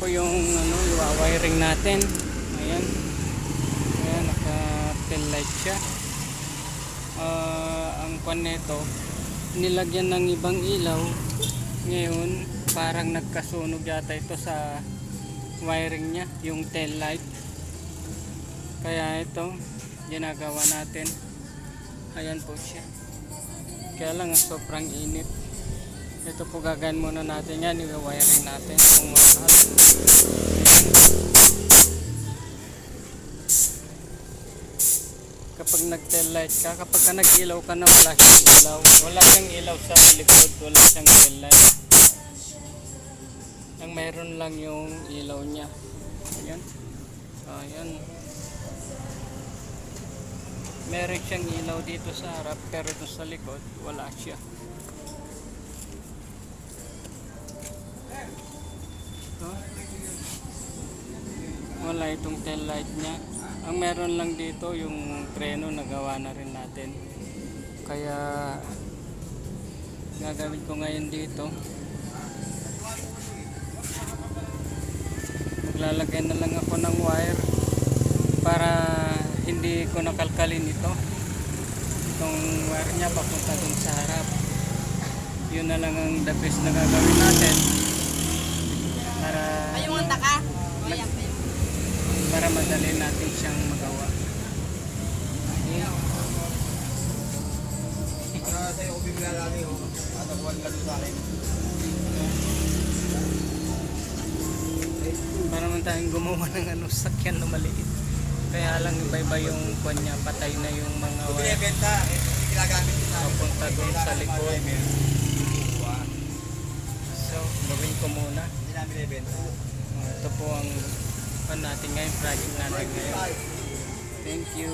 po yung ano, wiring natin. Ayan. Ayan, naka tail light siya. Ang kwan nito, nilagyan ng ibang ilaw. Ngayon, parang nagkasunog yata ito sa wiring niya, yung tail light. Kaya ito, ginagawa natin. Ayan po siya. Kaya lang sobrang init. Ito po gagawin muna natin yan, i-wiring natin yung lahat. Kapag nag-tail light ka, kapag ka nag-ilaw ka na, wala siyang ilaw. Wala siyang ilaw sa likod, wala siyang tail light. Ang mayroon lang yung ilaw niya. Ayan. Ayan. Meron siyang ilaw dito sa harap, pero dito sa likod, wala siya. Wala itong tail light niya. Ang meron lang dito yung preno, nagawa na rin natin. Kaya gagawin ko ngayon dito, maglalagay na lang ako ng wire para hindi ko nakalkalin ito. Itong wire niya papunta dun sa harap. Yun na lang ang the best na gagawin natin para para madali natin siyang magawa. Okay. Para man tayong gumawa ng ano, sakyan na maliit. Kaya lang iba-iba yung kwan niya, patay na yung mga wire. Papunta doon sa likod. So, gawin ko muna. Ito po ang natin ngayon, project natin ngayon. Thank you.